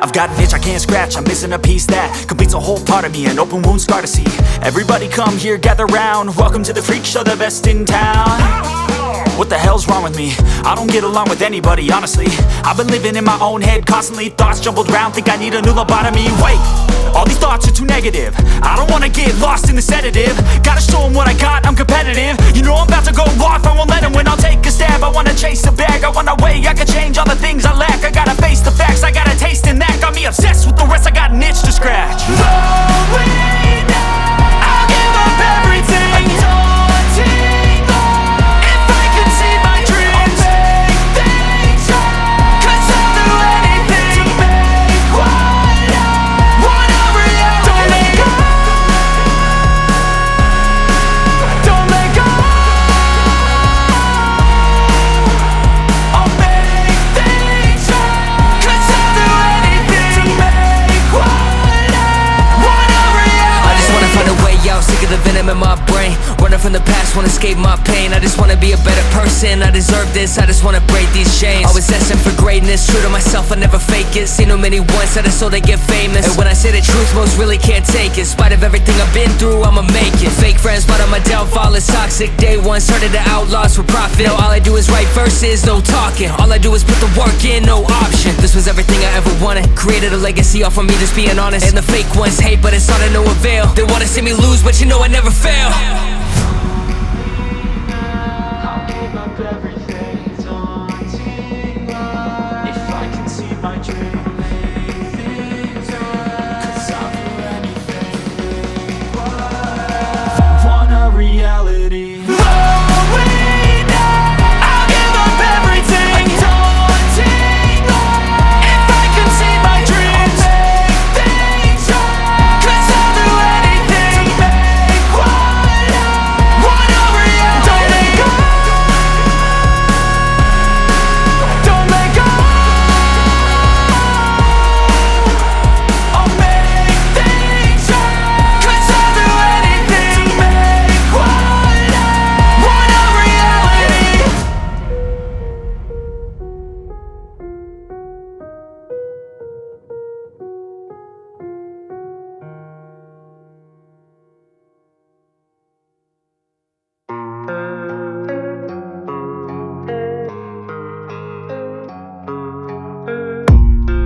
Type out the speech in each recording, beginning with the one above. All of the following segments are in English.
I've got an itch I can't scratch, I'm missing a piece that completes a whole part of me, an open wound scar to see. Everybody come here, gather round, welcome to the freak show, the best in town. What the hell's wrong with me? I don't get along with anybody, honestly. I've been living in my own head constantly, thoughts jumbled round, think I need a new lobotomy. Wait, all these thoughts are too negative, I don't wanna get lost in the sedative. Gotta show them what I got, I'm competitive. You know I'm about to go off, I won't let them win, I'll take a stab. I wanna chase a bag, I wanna weigh, I can change all the things I lack. I gotta face the facts, I got a taste in that. Got me obsessed with the rest, I got an itch to scratch. Going now, I'll give up everything. Daunting all, if I could see my dreams, I'll make things right. 'Cause I'll do anything to make what I want a reality. Don't let go, don't let go. I'll make things right. 'Cause I'll do anything to make what I want a reality. I just wanna find a way out, sick of the venom in my brain. Running from the past, wanna escape my pain. I just wanna be a better person, I deserve this. I just wanna break these chains. Always asking for greatness, true to myself, I never fake it. Seen too many once that I so they get famous. And when I say the truth, most really can't take it. In spite of everything I've been through, I'ma make it. Fake friends, but on my downfall is toxic. Day one, started the outlaws for profit. Now all I do is write verses, no talking. All I do is put the work in, no option. This was everything I ever wanted. Created a legacy off of me just being honest. And the fake ones hate, but it's all to no avail. They wanna see me lose, but you know I never fail. I'll give up everything, daunting life. If I can see my dream, make things right. 'Cause I'll do anything to make what I want a reality. Going now, I'll give up everything, daunting life. If I can see my dreams, make things right. 'Cause I'll do anything to make what I want a reality. Don't let go, don't let go. I'll make things right. 'Cause I'll do anything to make what I want a reality.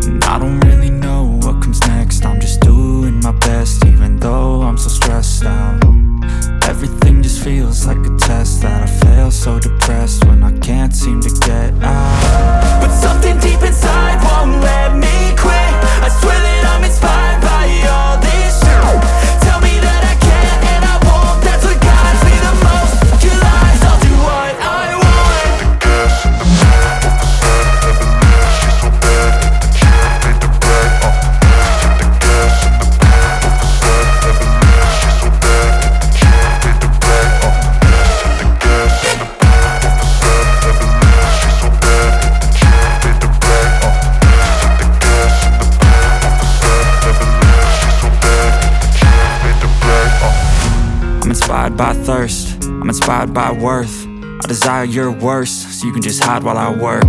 And I don't really know what comes next, I'm just doing my best, even though I'm so stressed out. Everything just feels like a test that I fail, so depressed when I can't seem to get out. But something deep inside won't let me quit. I swear that I'm inspired by all this shit. Tell me that I can and I won't, that's what guides me the most. You lies, I'll do what I want. I'm inspired by thirst, I'm inspired by worth. I desire your worst, so you can just hide while I work.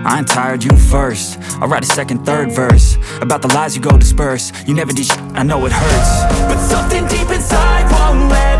I ain't tired, you first. I'll write a second, third verse about the lies you go disperse. You never did shit, I know it hurts. But something deep inside won't let